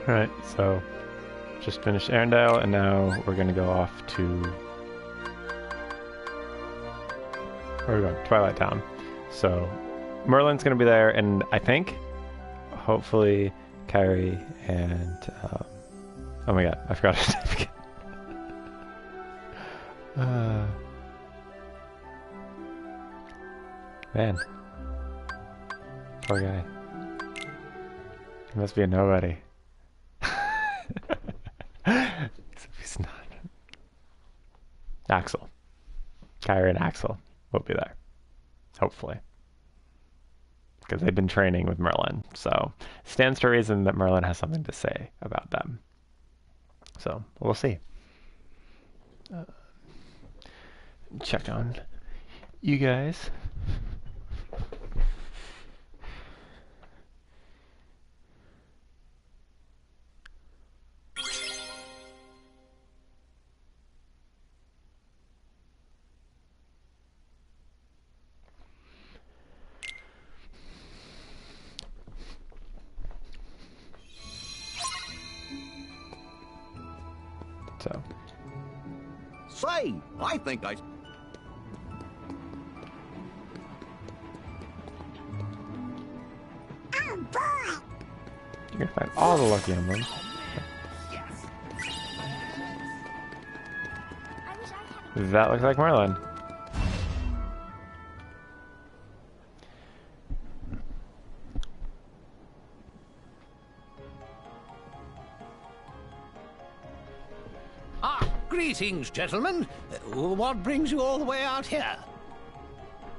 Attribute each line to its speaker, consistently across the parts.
Speaker 1: Alright, so just finished Arendelle, and now we're gonna go off to... Where are we going? Twilight Town. So Merlin's gonna be there, and I think, hopefully, Kyrie and... oh my god, I forgot his name again. Man. Poor guy. He must be a nobody. Except he's not. Axel. Kyrie and Axel will be there. Hopefully. Because they've been training with Merlin. So stands to reason that Merlin has something to say about them. So we'll see. Check on you guys. So.
Speaker 2: Say, I think I...
Speaker 3: Oh boy!
Speaker 1: You're gonna find all the lucky emblems. That looks like Merlin.
Speaker 4: Greetings, gentlemen. What brings you all the way out here?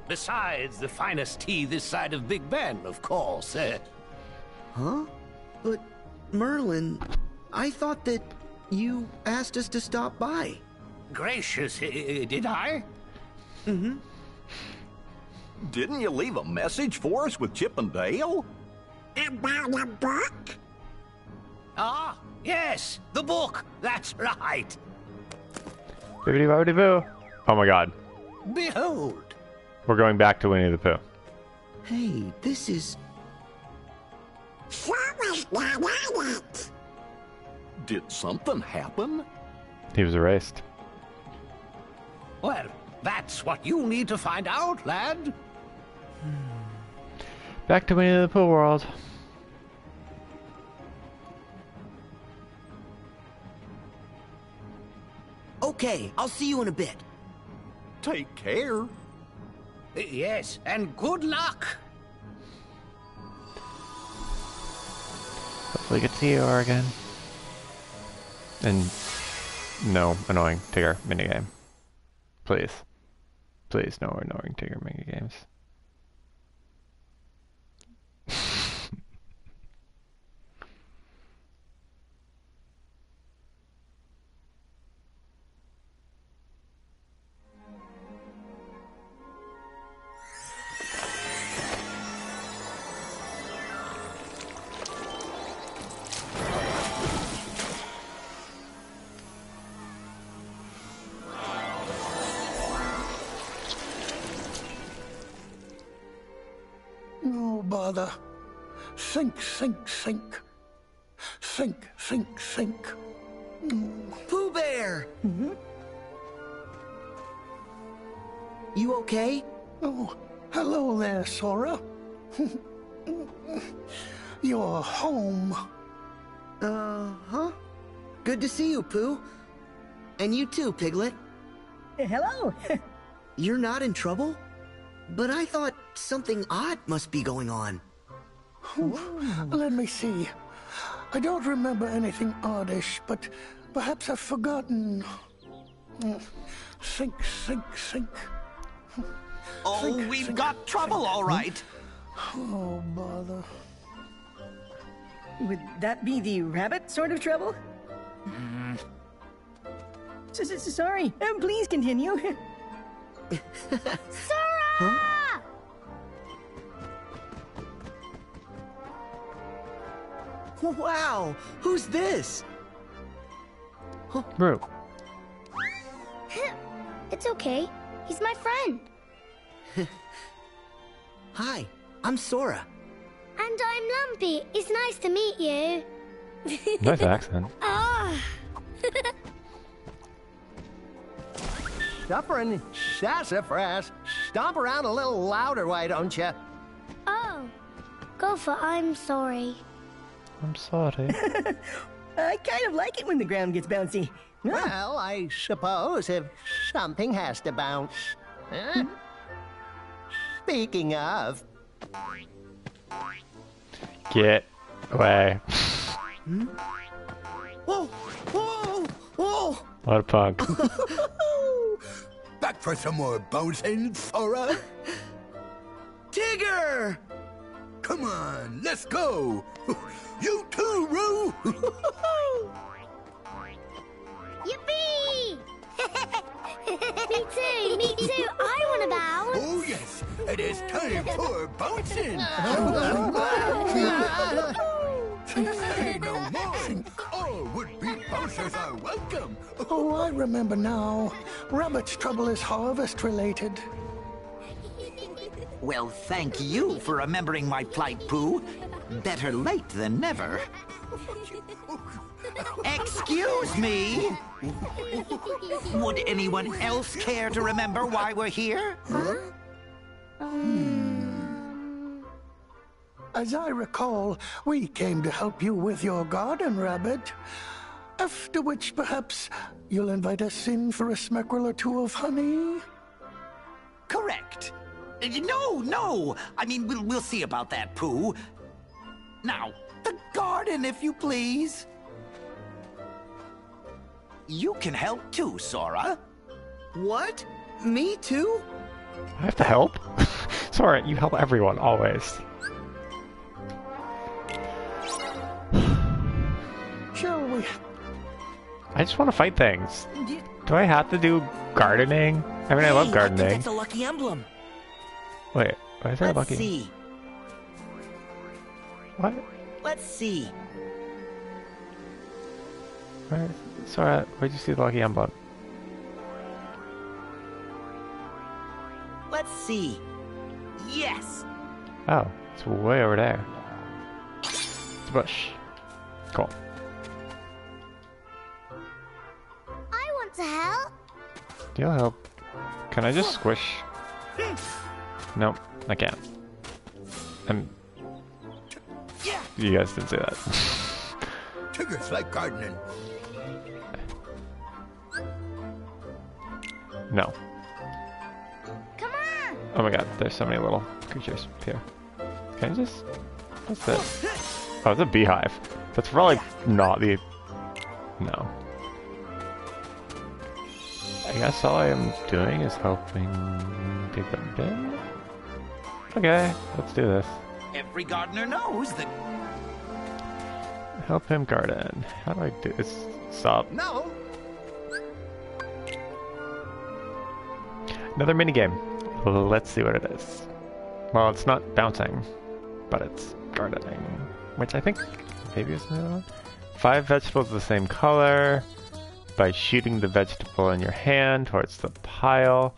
Speaker 4: Besides the finest tea this side of Big Ben, of course.
Speaker 5: Huh? But, Merlin, I thought that you asked us to stop by.
Speaker 4: Gracious, did I?
Speaker 5: Mm-hmm.
Speaker 2: Didn't you leave a message for us with Chip and Dale?
Speaker 3: About a book?
Speaker 4: Ah, yes, the book. That's right.
Speaker 1: Bibbidi-bobbidi-boo. Oh my god.
Speaker 4: Behold.
Speaker 1: We're going back to Winnie the Pooh.
Speaker 5: Hey, this is...
Speaker 3: Someone's not on it!
Speaker 2: Did something happen?
Speaker 1: He was erased.
Speaker 4: Well, that's what you need to find out, lad.
Speaker 1: Back to Winnie the Pooh world.
Speaker 5: Okay, I'll see you in a bit.
Speaker 2: Take care.
Speaker 4: Yes, and good luck.
Speaker 1: Hopefully get to see you again. And no annoying Tigger minigame. Please. Please, no annoying Tigger minigames.
Speaker 6: No bother. Sink, sink, sink. Sink, sink, sink.
Speaker 5: Pooh Bear! You okay?
Speaker 6: Oh, hello there, Sora. You're home.
Speaker 5: Huh? Good to see you, Pooh. And you too, Piglet.
Speaker 7: Hello.
Speaker 5: You're not in trouble? But I thought something odd must be going on.
Speaker 6: Let me see. I don't remember anything oddish, but perhaps I've forgotten. Sink, sink, sink.
Speaker 2: Oh,
Speaker 6: Sink,
Speaker 2: we've
Speaker 6: sink,
Speaker 2: got trouble,
Speaker 6: sink.
Speaker 2: all right.
Speaker 6: Oh, bother.
Speaker 7: Would that be the rabbit sort of trouble? Sorry. Please continue.
Speaker 3: Sora!
Speaker 5: Wow! Who's this?
Speaker 1: Bro.
Speaker 3: It's okay. He's my friend.
Speaker 5: Hi, I'm Sora.
Speaker 3: And I'm Lumpy. It's nice to meet you.
Speaker 1: Nice accent.
Speaker 3: Ah.
Speaker 8: Suffering sassafras. Stomp around a little louder, why don't you?
Speaker 3: Oh. Go for I'm sorry.
Speaker 1: I'm sorry.
Speaker 7: I kind of like it when the ground gets bouncy. Oh,
Speaker 8: Well, I suppose if something has to bounce. Huh? Speaking of,
Speaker 1: Get away.
Speaker 5: Whoa! Whoa! Whoa!
Speaker 1: What a punk.
Speaker 9: Back for some more bouncing, Sora?
Speaker 5: Tigger!
Speaker 9: Come on, let's go. You too, Roo.
Speaker 3: Yippee! Me too, me too. I want to bounce.
Speaker 9: Oh yes, it is time for bouncing. Say no more. All would-be bouncers are welcome.
Speaker 6: Oh, I remember now. Rabbit's trouble is harvest related.
Speaker 10: Well, thank you for remembering my plight, Pooh. Better late than never. Excuse me? Would anyone else care to remember why we're here?
Speaker 6: As I recall, we came to help you with your garden, Rabbit. After which, perhaps, you'll invite us in for a smeckerel or two of honey?
Speaker 10: Correct. No. I mean, we'll see about that, Pooh. Now, the garden, if you please. You can help too, Sora.
Speaker 5: What? Me too?
Speaker 1: I have to help? Sorry, you help everyone, always.
Speaker 6: Shall we?
Speaker 1: I just want to fight things. Do I have to do gardening? I mean, I love gardening.
Speaker 11: It's a lucky emblem.
Speaker 1: Wait, why is there a
Speaker 11: Let's
Speaker 1: lucky?
Speaker 11: see.
Speaker 1: What?
Speaker 11: Let's see.
Speaker 1: Where? Sora, where'd you see the lucky emblem?
Speaker 11: Let's see. Yes.
Speaker 1: Oh, it's way over there. It's a bush. Cool.
Speaker 3: I want to help.
Speaker 1: You'll help. Can I just squish? Nope, I can't. You guys didn't see that.
Speaker 9: Tigger's like gardening.
Speaker 1: No.
Speaker 3: Come on.
Speaker 1: Oh my god, there's so many little creatures here. Can I just... What's this? Oh, it's a beehive. That's probably not the... No. I guess all I am doing is helping dig the bin? Okay, let's do this.
Speaker 10: Every gardener knows that...
Speaker 1: Help him garden. How do I do this? Stop.
Speaker 8: no.
Speaker 1: Another minigame. Let's see what it is. Well, it's not bouncing, but it's gardening, which I think maybe is another one. 5 vegetables of the same color. By shooting the vegetable in your hand towards the pile,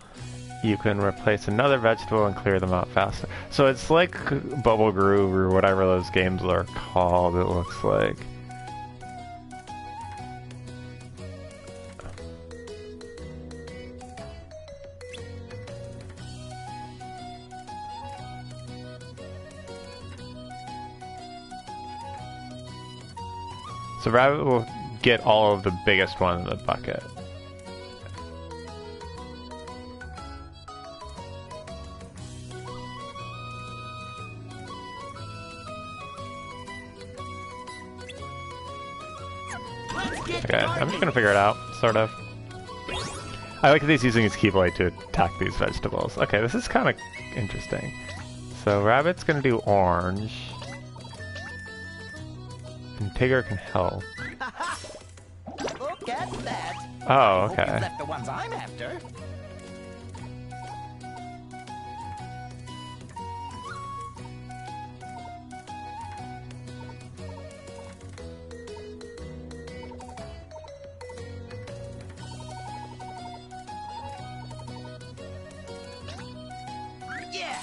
Speaker 1: you can replace another vegetable and clear them out faster. So it's like Bubble Groove or whatever those games are called, it looks like. So Rabbit will get all of the biggest one in the bucket. Okay, I'm just gonna figure it out, sort of. I like that he's using his Keyblade to attack these vegetables. Okay, this is kind of interesting. So Rabbit's gonna do orange. And Tigger can help.
Speaker 10: Look at that.
Speaker 1: Oh,
Speaker 10: Hope you
Speaker 1: okay.
Speaker 10: left the ones I'm after. Yeah.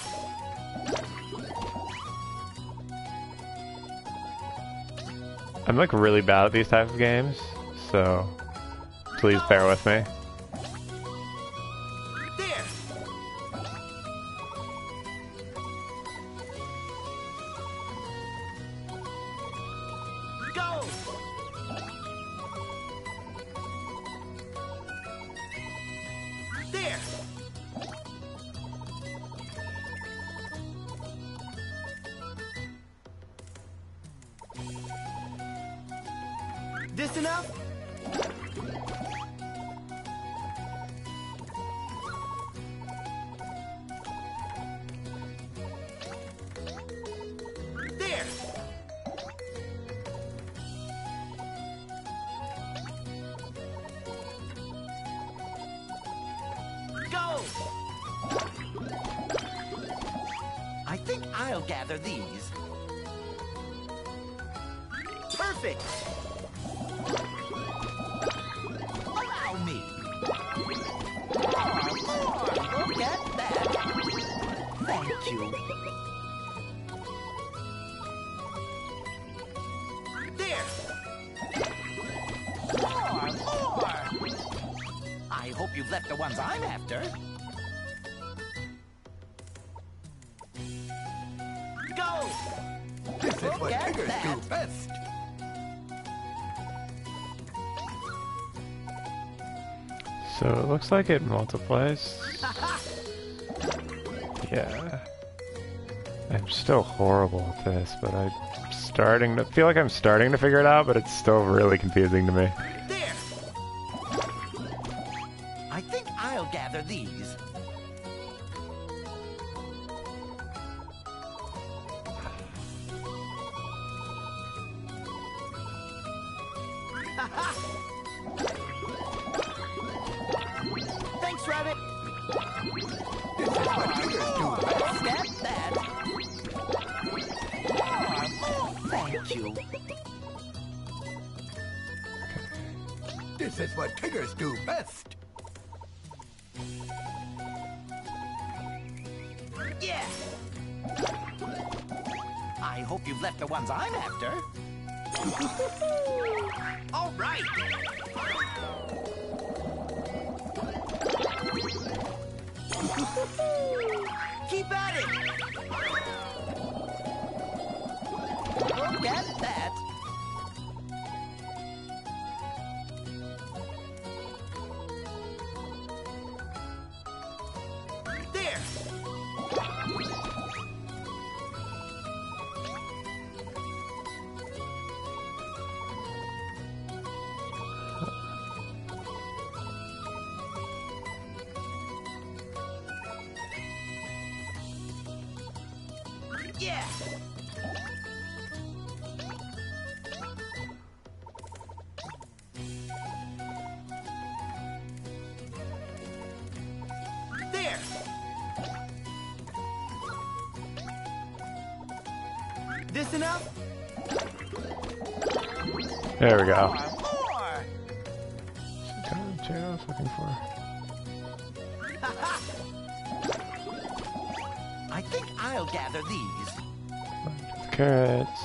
Speaker 1: I'm like really bad at these types of games, so please bear with me.
Speaker 10: There. Go. There.
Speaker 11: This enough?
Speaker 10: There. Go. I think I'll gather these. Perfect. Allow me. More. Look at that. Thank you. There. More. I hope you've left the ones I'm after. Go.
Speaker 9: This is
Speaker 10: Look
Speaker 9: what
Speaker 10: at
Speaker 9: Tigers
Speaker 10: that.
Speaker 9: do best.
Speaker 1: So it looks like it multiplies. Yeah. I'm still horrible at this, but I'm starting to feel like I'm starting to figure it out, but it's still really confusing to me.
Speaker 10: There. I think I'll gather these. Thanks, Rabbit.
Speaker 9: This is what Tigers do best.
Speaker 10: Look at that. More. Thank you.
Speaker 9: This is what Tigers do best.
Speaker 10: Yeah. I hope you've left the ones I'm after. All right. Keep at it. Look at that. There. Yeah. There.
Speaker 11: This enough?
Speaker 1: There we go.
Speaker 10: More.
Speaker 1: What kind of chair I was looking for?
Speaker 10: I think I'll gather these.
Speaker 1: Carrots.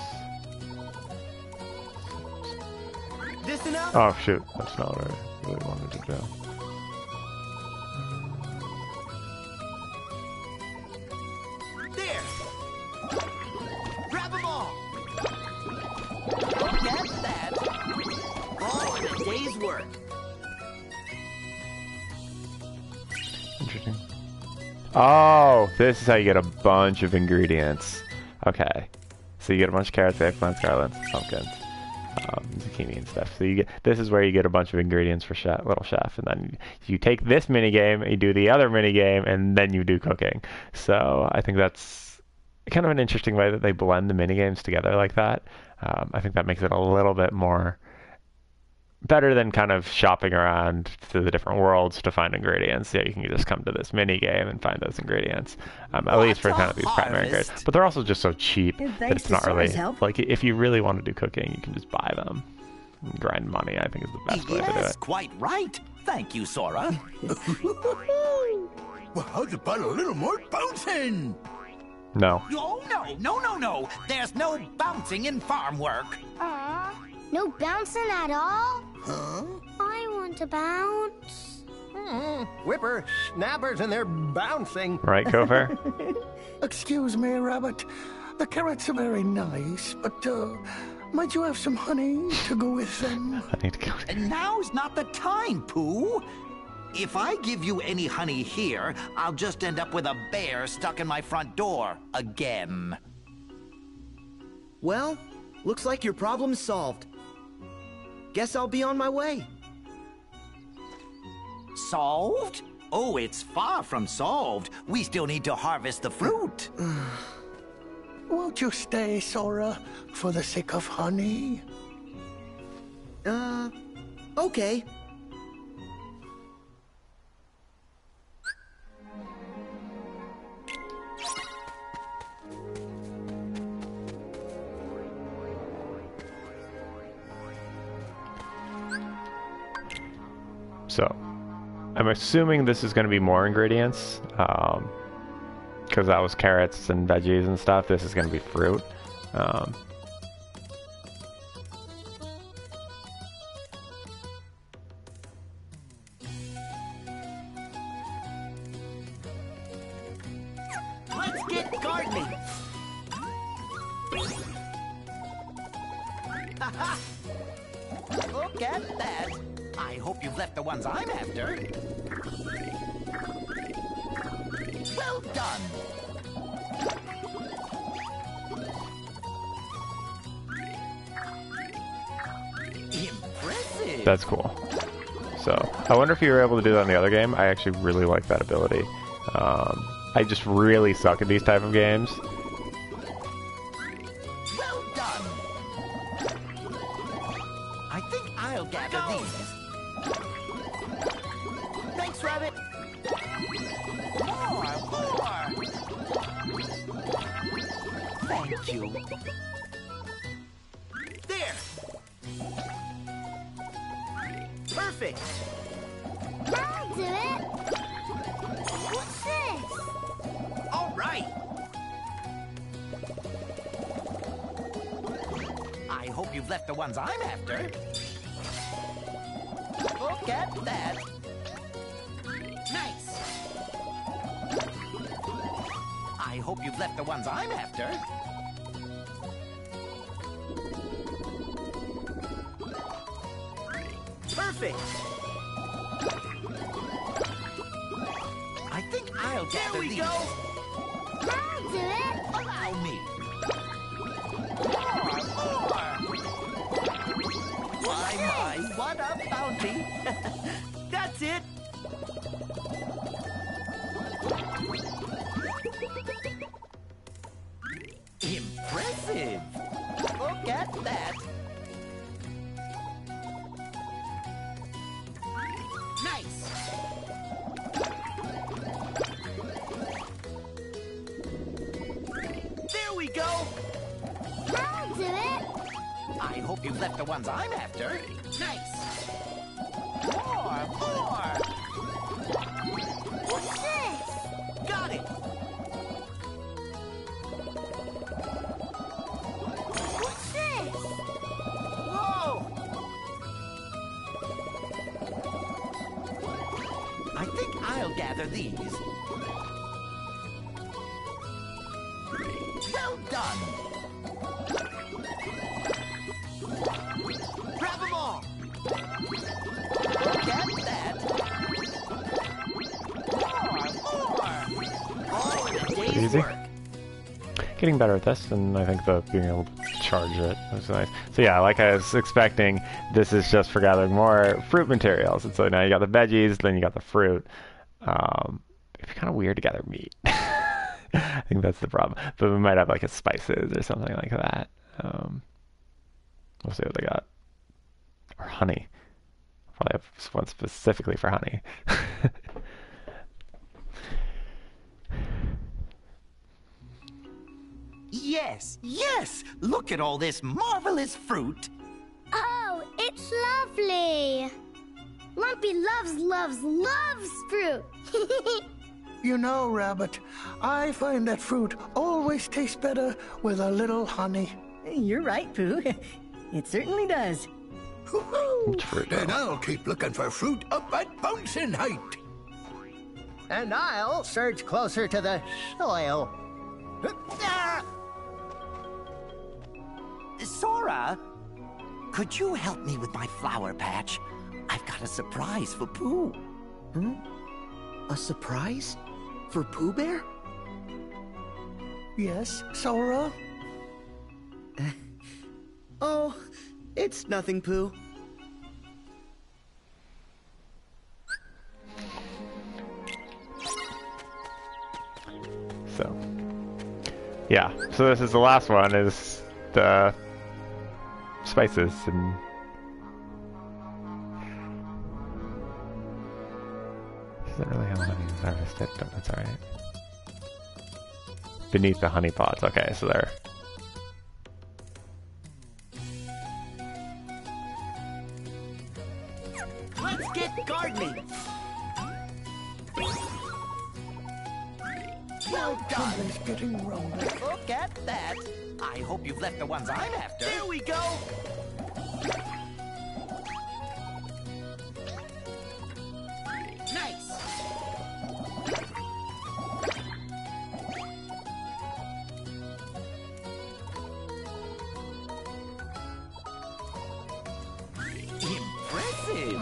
Speaker 11: This enough?
Speaker 1: Oh shoot, that's not what I really wanted to do.
Speaker 10: There. Grab them all. Look at that.
Speaker 11: All in a day's work.
Speaker 1: Interesting. Oh, this is how you get a bunch of ingredients. Okay. So you get a bunch of carrots, eggplants, garlands, pumpkins, zucchini and stuff. So you get, this is where you get a bunch of ingredients for chef, Little Chef, and then you take this mini game, you do the other mini game, and then you do cooking. So I think that's kind of an interesting way that they blend the mini games together like that. I think that makes it a little bit more better than kind of shopping around to the different worlds to find ingredients. Yeah, you can just come to this mini game and find those ingredients. At least for kind of these primary ingredients. But they're also just so cheap that it's not really like if you really want to do cooking, you can just buy them. And grind money, I think, is the best way to do
Speaker 10: Yes,
Speaker 1: it.
Speaker 10: quite right. Thank you, Sora.
Speaker 9: Well, how's about a little more bouncing?
Speaker 1: No.
Speaker 10: Oh, no. There's no bouncing in farm work.
Speaker 3: No bouncing at all?
Speaker 8: Huh?
Speaker 3: I want to bounce.
Speaker 8: Whipper snappers and they're bouncing.
Speaker 1: Right, Gopher?
Speaker 6: Excuse me, Rabbit. The carrots are very nice, but, might you have some honey to go with them?
Speaker 1: I need to go.
Speaker 10: And now's not the time, Pooh. If I give you any honey here, I'll just end up with a bear stuck in my front door again.
Speaker 5: Well, looks like your problem's solved. Guess I'll be on my way.
Speaker 10: Solved? Oh, it's far from solved. We still need to harvest the fruit.
Speaker 6: Won't you stay, Sora, for the sake of honey?
Speaker 5: Okay.
Speaker 1: So, I'm assuming this is going to be more ingredients, because that was carrots and veggies and stuff. This is going to be fruit.
Speaker 11: Let's get gardening.
Speaker 10: Look at that. I hope you've left the ones I'm after. Well done. Impressive.
Speaker 1: That's cool. So, I wonder if you were able to do that in the other game. I actually really like that ability. I just really suck at these type of games.
Speaker 10: Well done. I think I'll gather these.
Speaker 11: Thanks, Rabbit.
Speaker 10: More. Thank you.
Speaker 11: There. Perfect.
Speaker 3: I'll do it. What's this?
Speaker 11: All right.
Speaker 10: I hope you've left the ones I'm after. Look at that.
Speaker 11: Nice.
Speaker 10: I hope you've left the ones I'm after.
Speaker 11: Perfect.
Speaker 10: I think I'll gather
Speaker 11: There we
Speaker 10: these.
Speaker 11: go.
Speaker 3: I'll do it.
Speaker 10: Allow me. More. My, what a bounty.
Speaker 11: That's it.
Speaker 10: Impressive. Look at that.
Speaker 11: Nice. There we go.
Speaker 3: I'll do it.
Speaker 10: I hope you've left the ones I'm after.
Speaker 11: Nice.
Speaker 10: More.
Speaker 3: What's this?
Speaker 11: Got it.
Speaker 3: What's this?
Speaker 11: Whoa.
Speaker 10: I think I'll gather these. Well done.
Speaker 11: Grab them all.
Speaker 10: Look at that. More.
Speaker 11: All in a day's
Speaker 1: Easy.
Speaker 11: work.
Speaker 1: Getting better at this, and I think the being able to charge it was nice. So yeah, like I was expecting, this is just for gathering more fruit materials. And so now you got the veggies, then you got the fruit. It'd be kind of weird to gather meat. I think that's the problem. But we might have like a spices or something like that. We'll see what they got. Or honey. Probably have one specifically for honey.
Speaker 10: Yes, yes! Look at all this marvelous fruit.
Speaker 3: Oh, it's lovely. Lumpy loves fruit.
Speaker 6: You know, Rabbit, I find that fruit always tastes better with a little honey.
Speaker 7: You're right, Pooh. It certainly does.
Speaker 9: Woohoo! Then I'll keep looking for fruit up at bouncing height.
Speaker 8: And I'll search closer to the soil.
Speaker 10: Sora, could you help me with my flower patch? I've got a surprise for Pooh.
Speaker 5: Hmm? A surprise? For Pooh Bear?
Speaker 6: Yes, Sora?
Speaker 5: Oh, it's nothing, Pooh.
Speaker 1: So, yeah. So this is the last one, is the spices and... Doesn't really have honey harvested, but that's alright. Beneath the honey pods, okay, so they're...
Speaker 11: Let's get gardening.
Speaker 6: Well done. Somebody's getting wrong.
Speaker 10: Look at that. I hope you've left the ones I'm after.
Speaker 11: Here we go. Nice.
Speaker 10: Impressive.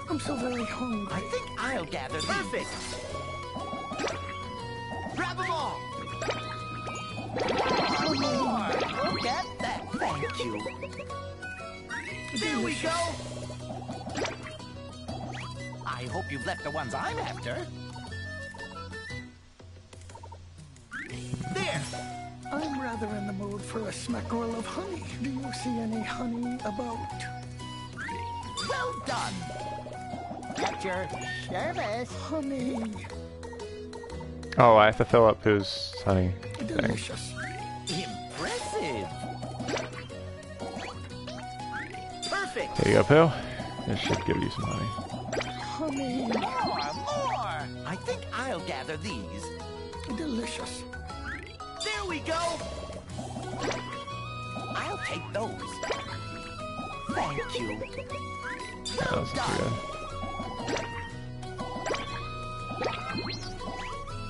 Speaker 6: I'm so very hungry.
Speaker 10: I think I'll gather these.
Speaker 11: Perfect. Grab them all.
Speaker 10: More. Look at that. Thank you.
Speaker 11: There we go.
Speaker 10: I hope you've left the ones I'm after.
Speaker 11: There.
Speaker 6: I'm rather in the mood for a smackerel of honey. Do you see any honey about?
Speaker 10: Well done.
Speaker 8: At your service.
Speaker 6: Honey.
Speaker 1: Oh, I have to fill up Pooh's honey thing.
Speaker 6: Delicious.
Speaker 10: Impressive.
Speaker 11: Perfect.
Speaker 1: There you go, Pooh. This should give you some honey.
Speaker 6: Honey.
Speaker 10: More. I think I'll gather these.
Speaker 6: Delicious.
Speaker 11: There we go.
Speaker 10: I'll take those. Thank you.
Speaker 1: Yeah, those look pretty good.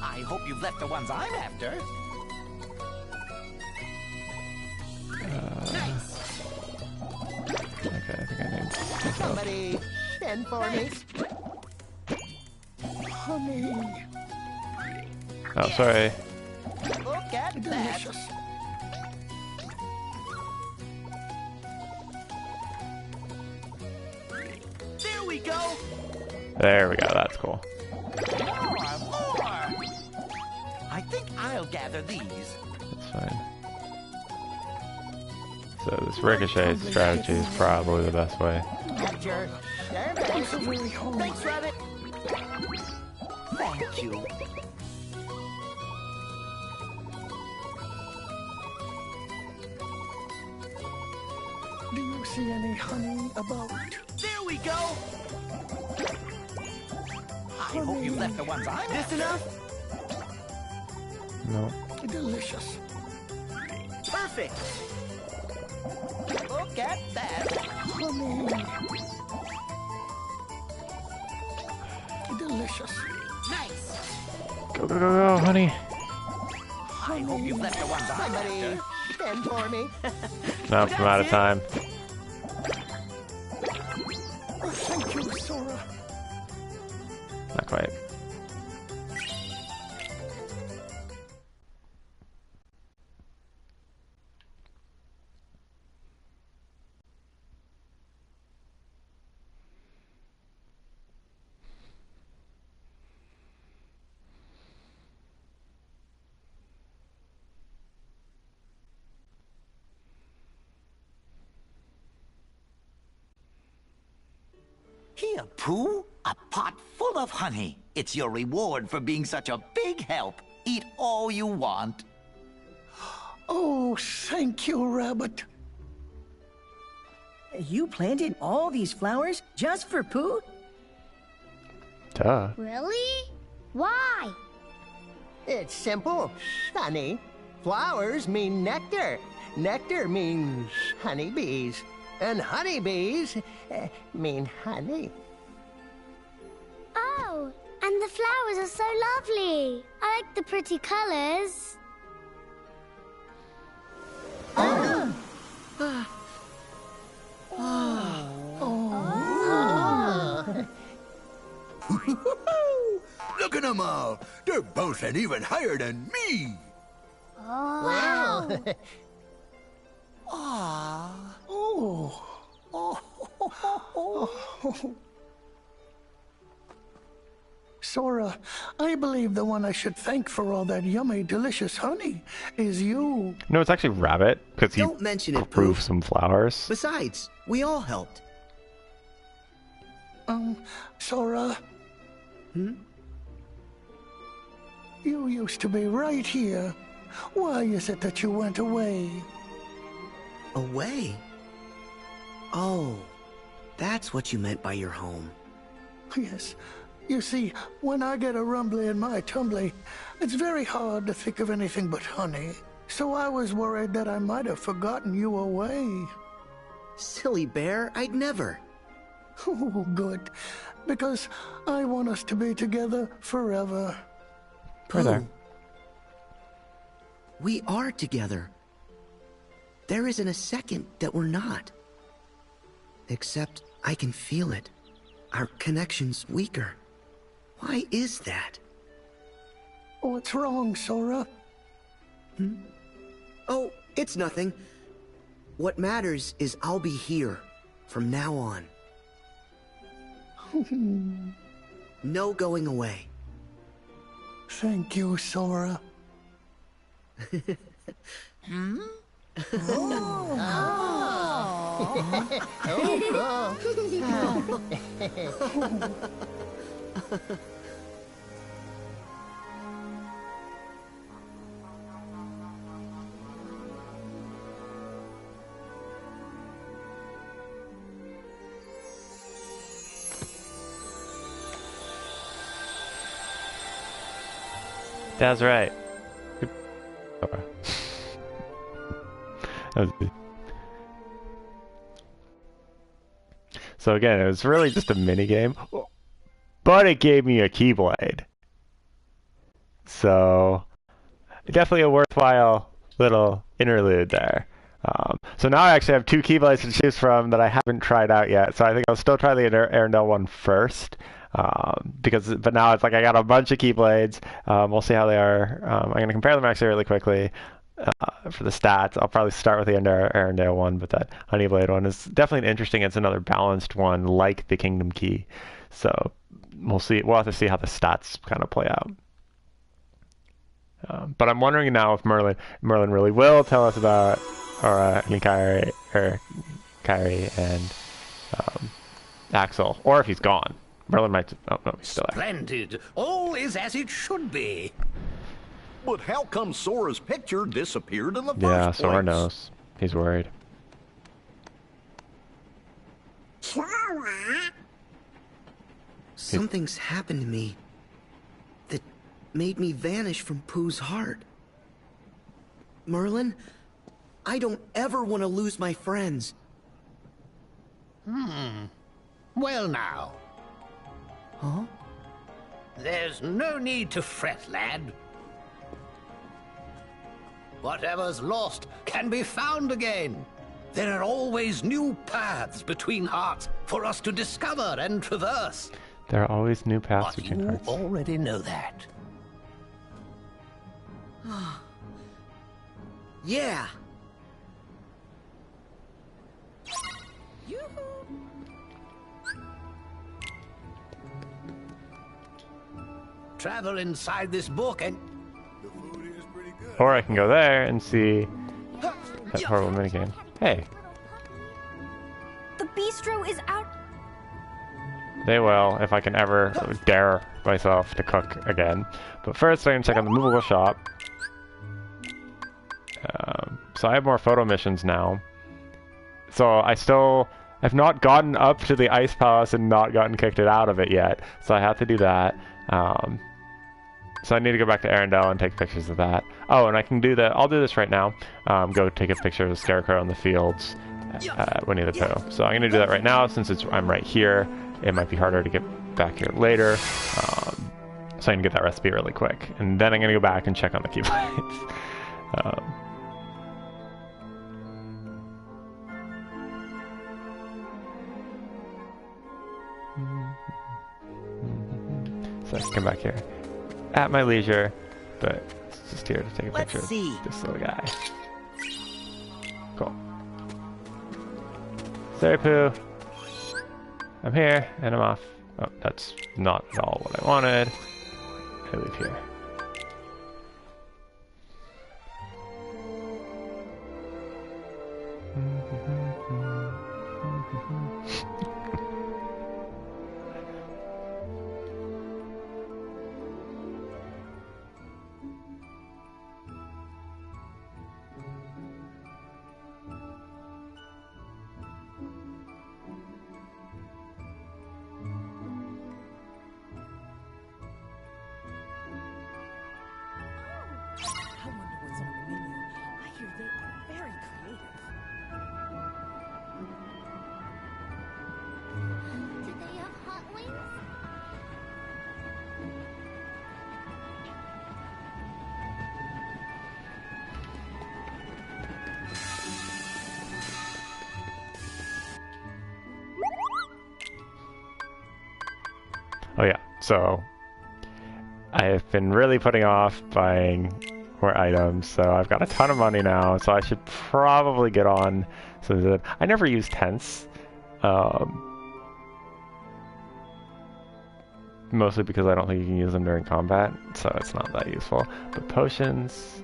Speaker 10: I hope you've left the ones I'm after.
Speaker 11: Nice.
Speaker 1: Okay, I think I need something else.
Speaker 8: Somebody send for me.
Speaker 6: Honey.
Speaker 1: Oh, sorry.
Speaker 10: Look at that.
Speaker 6: Delicious.
Speaker 11: There we go.
Speaker 1: There we go, that's cool.
Speaker 10: More. I think I'll gather these.
Speaker 1: That's fine. So this ricochet strategy is probably the best way.
Speaker 8: At your service.
Speaker 6: I'm so very hungry.
Speaker 11: Thanks, Rabbit.
Speaker 10: Thank you.
Speaker 6: Do you see any honey about?
Speaker 11: There we go.
Speaker 10: I hope you've left the ones I'm
Speaker 11: This
Speaker 10: after.
Speaker 11: enough?
Speaker 1: No.
Speaker 6: Delicious.
Speaker 11: Perfect.
Speaker 10: Look at that.
Speaker 6: Honey. Delicious.
Speaker 11: Nice.
Speaker 1: Go, go, go, go, honey.
Speaker 10: I hope you've left the ones I'm
Speaker 8: Somebody
Speaker 10: after.
Speaker 8: send for me.
Speaker 1: Nope, I'm out of time.
Speaker 6: Oh, thank you, Sora.
Speaker 1: Not quite.
Speaker 10: Here, Pooh, a pot full of honey. It's your reward for being such a big help. Eat all you want.
Speaker 6: Oh, thank you, Rabbit.
Speaker 7: You planted all these flowers just for Pooh?
Speaker 1: Duh.
Speaker 3: Really? Why?
Speaker 8: It's simple, honey. Flowers mean nectar. nectar means honeybees. And honeybees mean honey.
Speaker 3: Oh, and the flowers are so lovely. I like the pretty colors.
Speaker 9: Look at them all. They're boasting even higher than me.
Speaker 3: Wow.
Speaker 6: Sora, I believe the one I should thank for all that yummy, delicious honey is you.
Speaker 1: No, it's actually Rabbit, because he
Speaker 5: Don't mention it,
Speaker 1: grew
Speaker 5: Pooh.
Speaker 1: some flowers.
Speaker 5: Besides, we all helped.
Speaker 6: Sora. You used to be right here. Why is it that you went away?
Speaker 5: Away? Oh, that's what you meant by your home.
Speaker 6: Yes. You see, when I get a rumbly in my tumbly, it's very hard to think of anything but honey. So I was worried that I might have forgotten you away.
Speaker 5: Silly bear, I'd never.
Speaker 6: Oh, good. Because I want us to be together forever.
Speaker 1: Right there.
Speaker 5: Pooh. We are together. There isn't a second that we're not. Except I can feel it. Our connection's weaker. Why is that?
Speaker 6: What's wrong, Sora?
Speaker 5: Oh, it's nothing. What matters is I'll be here from now on. No going away.
Speaker 6: Thank you, Sora.
Speaker 1: That's right. Sora. That was good. So again, it was really just a mini game, but it gave me a Keyblade. So definitely a worthwhile little interlude there. So now I actually have two Keyblades to choose from that I haven't tried out yet. So I think I'll still try the Arendelle one first. But now it's like I got a bunch of Keyblades. We'll see how they are. I'm going to compare them actually really quickly. For the stats, I'll probably start with the Arendelle one, but that Honeyblade one is definitely interesting. It's another balanced one, like the Kingdom Key. So we'll see. We'll have to see how the stats kind of play out. But I'm wondering now if Merlin really will tell us about, or Kairi and Axel, or if he's gone. Merlin might. Oh no, he's still there.
Speaker 4: Splendid. All is as it should be.
Speaker 2: But how come Sora's picture disappeared in the first
Speaker 1: Yeah,
Speaker 2: place?
Speaker 1: Sora knows. He's worried.
Speaker 5: Something's happened to me that made me vanish from Pooh's heart. Merlin, I don't ever want to lose my friends.
Speaker 4: Well now.
Speaker 5: Huh?
Speaker 4: There's no need to fret, lad. Whatever's lost can be found again. There are always new paths between hearts for us to discover and traverse.
Speaker 1: There are always new paths
Speaker 4: But
Speaker 1: between
Speaker 4: you
Speaker 1: hearts.
Speaker 4: already know that.
Speaker 5: Yeah.
Speaker 4: Travel inside this book and...
Speaker 9: The food is pretty good.
Speaker 1: Or I can go there and see that horrible minigame. Hey,
Speaker 3: The bistro is out.
Speaker 1: they will if I can ever dare myself to cook again. But first, I'm going to check out the movable shop. So I have more photo missions now. So I've not gotten up to the Ice Palace and not gotten kicked out of it yet. So I have to do that. So I need to go back to Arendelle and take pictures of that. Oh, and I can do that. I'll do this right now. Go take a picture of the scarecrow in the fields at Winnie the Pooh. So I'm going to do that right now since I'm right here. It might be harder to get back here later. So I can get that recipe really quick. And then I'm going to go back and check on the keyblades. So I can come back here at my leisure, but it's just here to take a picture of this little guy. Cool. Sorry, Pooh. I'm here, and I'm off. Oh, that's not at all what I wanted. I leave here. Oh yeah, so I have been really putting off buying more items, so I've got a ton of money now, so I should probably get on. So that I never use tents, mostly because I don't think you can use them during combat, so it's not that useful. But potions,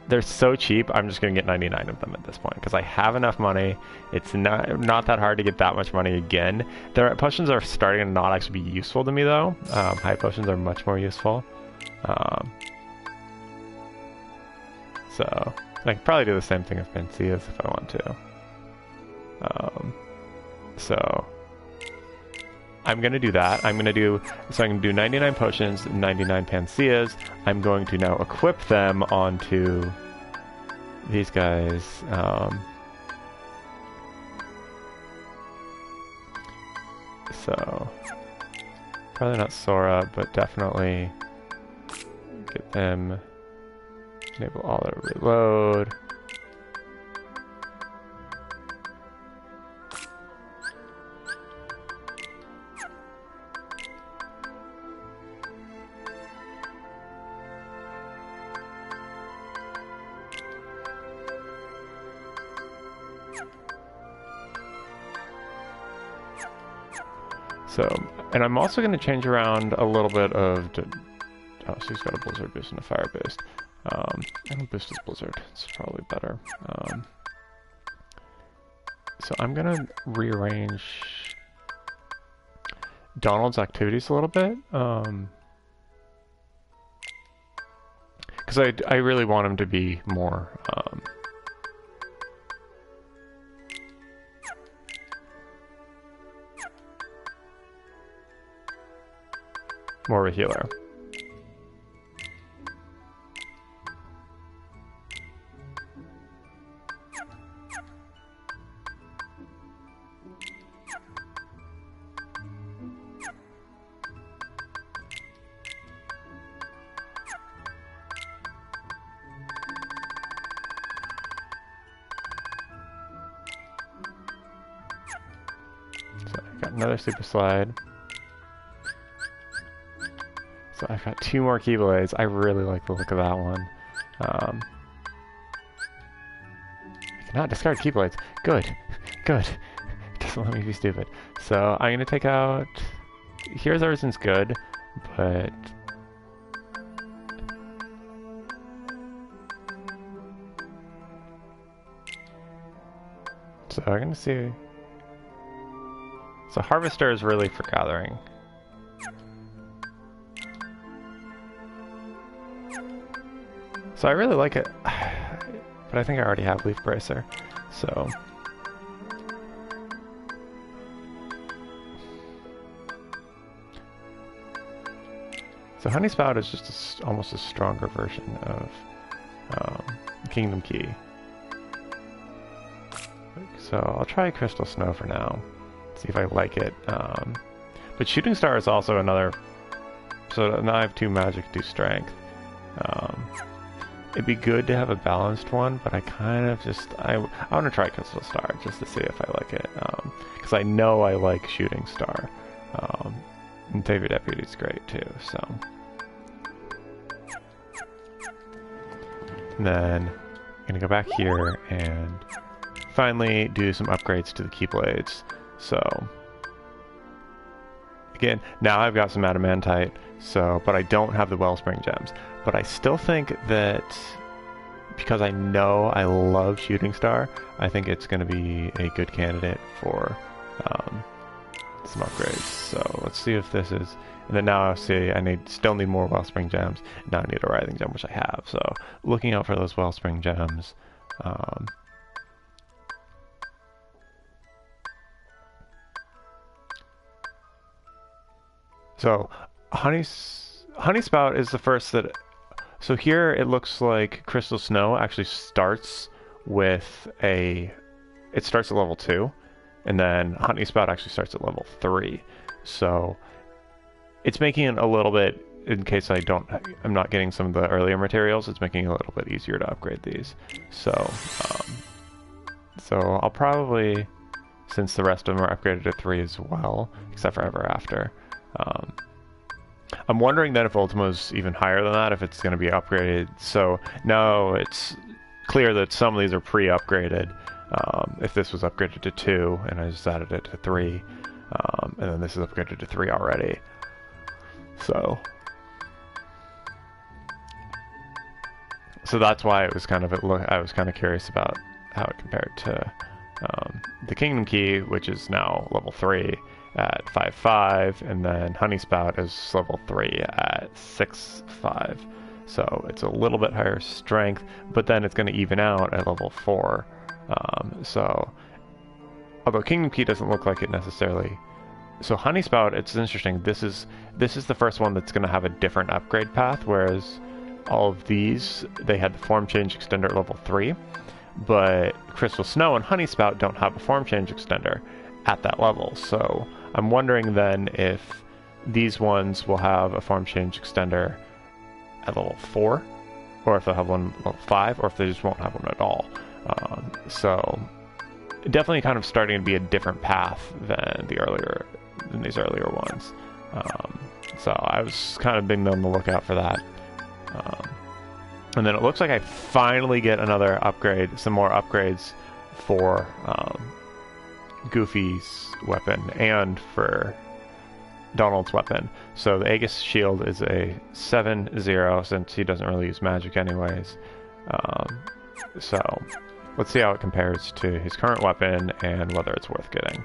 Speaker 1: they're so cheap, I'm just going to get 99 of them at this point, because I have enough money. It's not that hard to get that much money again. Potions are starting to not actually be useful to me, though. High potions are much more useful. So I can probably do the same thing with Panceas if I want to. So I'm going to do that. I'm going to do 99 potions, 99 Panceas. I'm going to now equip them onto these guys. So probably not Sora, but definitely get them. Enable auto reload. So, and I'm also going to change around a little bit of. Oh, so he's got a blizzard boost and a fire boost. I'm gonna boost his blizzard. It's probably better. So I'm gonna rearrange Donald's activities a little bit, because I really want him to be more. More of a healer. Another super slide. So I've got 2 more Keyblades. I really like the look of that one. I cannot discard Keyblades. Good. Good. It doesn't let me be stupid. So I'm going to take out... Here's Artisan's good, but... So I'm going to see... So Harvester is really for gathering. So I really like it, but I think I already have Leaf Bracer, so... So So Honey Spout is just almost a stronger version of Kingdom Key. So I'll try Crystal Snow for now, see if I like it. But Shooting Star is also another. So now I have 2 magic, 2 strength. It'd be good to have a balanced one, but I kind of just I want to try Crystal Star just to see if I like it, because I know I like Shooting Star. And Favorite Deputy is great too. So. And then I'm gonna go back here and finally do some upgrades to the Keyblades. So again, now I've got some adamantite, but I don't have the Wellspring gems. But I still think that because I know I love Shooting Star, I think it's going to be a good candidate for some upgrades. So let's see if this is. And then now I see I still need more Wellspring gems. Now I need a Writhing gem, which I have. So looking out for those Wellspring gems. So Honey Spout is the first that. So here it looks like Crystal Snow actually starts with a. It starts at level 2, and then Honey Spout actually starts at level 3. So it's making it a little bit, in case I'm not getting some of the earlier materials, it's making it a little bit easier to upgrade these. So I'll probably, since the rest of them are upgraded to 3 as well, except for Ever After. I'm wondering then if Ultima's even higher than that, if it's going to be upgraded. So no, it's clear that some of these are pre-upgraded. If this was upgraded to 2 and I just added it to 3, and then this is upgraded to 3 already. So that's why it was kind of I was kind of curious about how it compared to the Kingdom Key, which is now level 3 at 5.5, and then Honey Spout is level 3 at 6.5. So it's a little bit higher strength, but then it's going to even out at level 4. So although Kingdom Key doesn't look like it necessarily. So Honey Spout, it's interesting. This is the first one that's going to have a different upgrade path, whereas all of these, they had the form change extender at level 3, but Crystal Snow and Honey Spout don't have a form change extender at that level. So I'm wondering then if these ones will have a form change extender at level 4, or if they'll have one at level 5, or if they just won't have one at all. So definitely kind of starting to be a different path than these earlier ones. So I was kind of being on the lookout for that. And then it looks like I finally get another upgrade, some more upgrades for Goofy's weapon and for Donald's weapon. So the Aegis shield is a 7/0 since he doesn't really use magic anyways. So let's see how it compares to his current weapon and whether it's worth getting.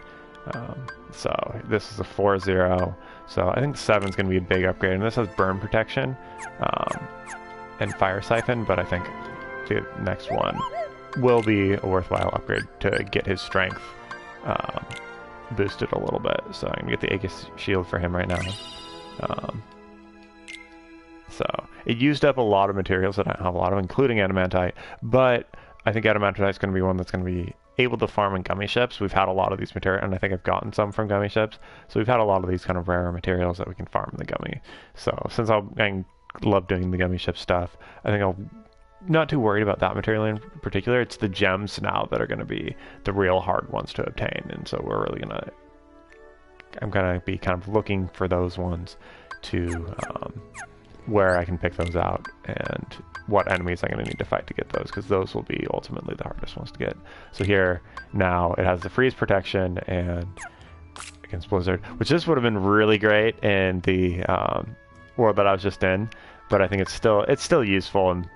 Speaker 1: So this is a 4/0. So I think 7 is going to be a big upgrade, and this has burn protection and fire siphon, but I think the next one will be a worthwhile upgrade to get his strength boosted a little bit. So I'm going to get the Aegis shield for him right now. So it used up a lot of materials that I don't have a lot of, including adamantite, but I think adamantite is going to be one that's going to be able to farm in gummy ships. We've had a lot of these materials, and I think I've gotten some from gummy ships. So we've had a lot of these kind of rarer materials that we can farm in the gummy. So since I love doing the gummy ship stuff, I think I'm not too worried about that material in particular. It's the gems now that are going to be the real hard ones to obtain, and so I'm going to be kind of looking for those ones to where I can pick those out and what enemies I'm going to need to fight to get those, because those will be ultimately the hardest ones to get. So here now it has the freeze protection and against Blizzard, which this would have been really great in the world that I was just in, but I think it's still useful, and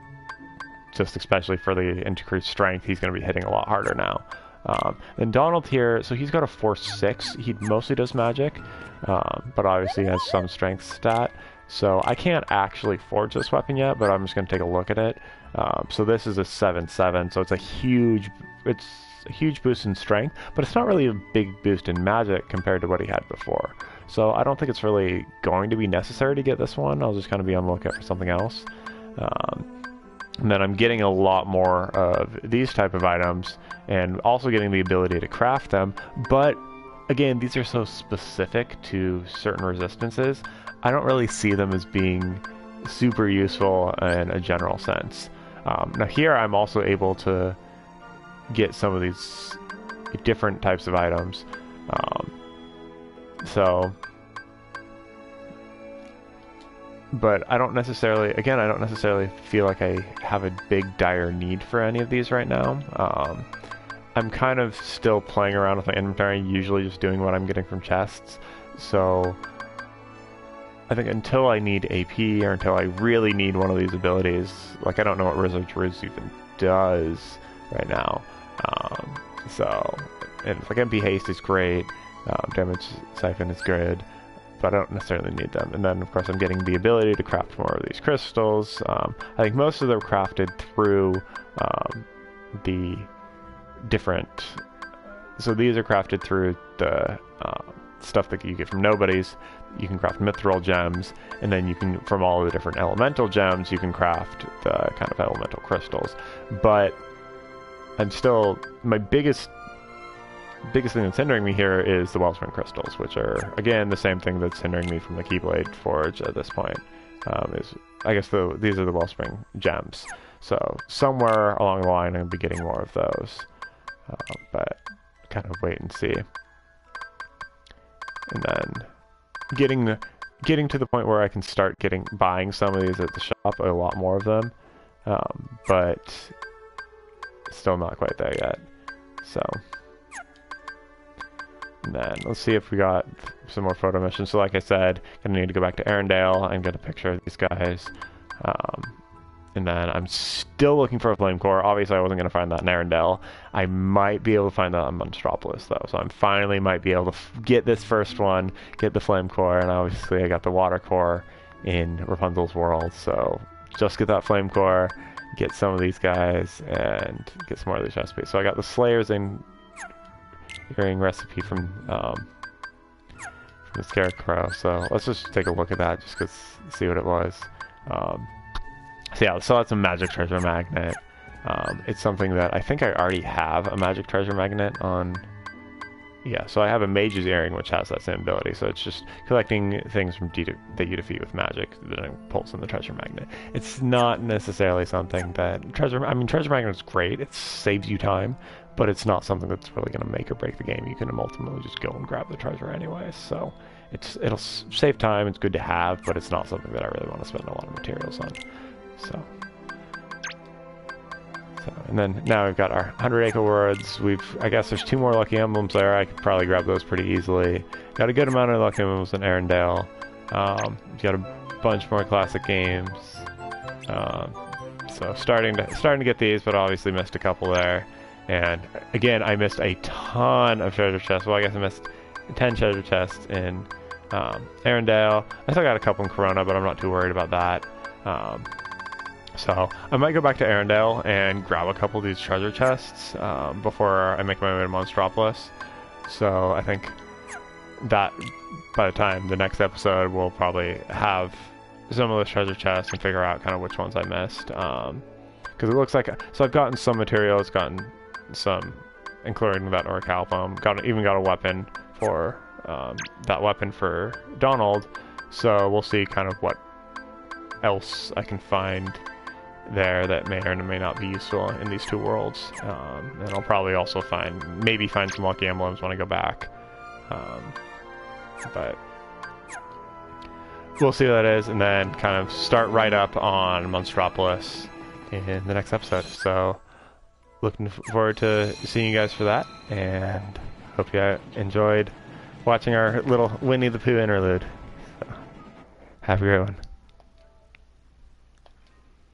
Speaker 1: just especially for the increased strength, he's going to be hitting a lot harder now. And Donald here, so he's got a 4/6. He mostly does magic, but obviously has some strength stat. So I can't actually forge this weapon yet, but I'm just going to take a look at it. So this is a 7/7, so it's a huge boost in strength, but it's not really a big boost in magic compared to what he had before. So I don't think it's really going to be necessary to get this one. I'll just kind of be on the lookout for something else. And then I'm getting a lot more of these type of items and also getting the ability to craft them. But again, these are so specific to certain resistances. I don't really see them as being super useful in a general sense. Now here I'm also able to get some of these different types of items. But I don't necessarily feel like I have a big dire need for any of these right now. I'm kind of still playing around with my inventory, usually just doing what I'm getting from chests. So I think until I need AP or until I really need one of these abilities, like I don't know what Research Riz even does right now. And like MP Haste is great, Damage Siphon is good, but I don't necessarily need them. And then of course I'm getting the ability to craft more of these crystals. I think most of them are crafted through the different, so these are crafted through the stuff that you get from nobodies. You can craft mithril gems, and then you can, from all of the different elemental gems, you can craft the kind of elemental crystals. But I'm still, my biggest thing that's hindering me here is the Wellspring crystals, which are again the same thing that's hindering me from the Keyblade Forge at this point. I guess these are the Wellspring gems. So somewhere along the line I'll be getting more of those, but kind of wait and see. And then getting to the point where I can start buying some of these at the shop, a lot more of them, but still not quite there yet. So, and then let's see if we got some more photo missions. So like I said, gonna need to go back to Arendelle and get a picture of these guys. And then I'm still looking for a flame core. Obviously I wasn't going to find that in Arendelle. I might be able to find that on Monstropolis though. So I finally might be able to get this first one, get the flame core, and obviously I got the water core in Rapunzel's world. So just get that flame core, get some of these guys, and get some more of these recipes. So I got the Slayer's earring recipe from the Scarecrow. So let's just take a look at that just to see what it was. So yeah, so that's a magic treasure magnet. It's something that I think I already have a magic treasure magnet on. Yeah, so I have a mage's earring which has that same ability. So it's just collecting things from that you defeat with magic that pulls in the treasure magnet. It's not necessarily something that treasure magnet is great. It saves you time, but it's not something that's really going to make or break the game. You can ultimately just go and grab the treasure anyways. So it'll save time. It's good to have, but it's not something that I really want to spend a lot of materials on. So, and then now we've got our 100 Acre Woods. I guess there's 2 more Lucky Emblems there. I could probably grab those pretty easily. Got a good amount of Lucky Emblems in Arendelle. Got a bunch more classic games. So starting to get these, but obviously missed a couple there. And again, I missed a ton of treasure chests. Well, I guess I missed 10 treasure chests in Arendelle. I still got a couple in Corona, but I'm not too worried about that. So I might go back to Arendelle and grab a couple of these treasure chests before I make my way to Monstropolis. So I think that by the time the next episode, we'll probably have some of those treasure chests and figure out kind of which ones I missed. Because it looks like, so I've gotten some materials, gotten some, including that Orichalcum, even got a weapon for that weapon for Donald. So we'll see kind of what else I can find there that may or may not be useful in these 2 worlds. And I'll probably also maybe find some Lucky Emblems when I go back. But we'll see what that is, and then kind of start right up on Monstropolis in the next episode. So looking forward to seeing you guys for that, and hope you enjoyed watching our little Winnie the Pooh interlude. So, have a great one.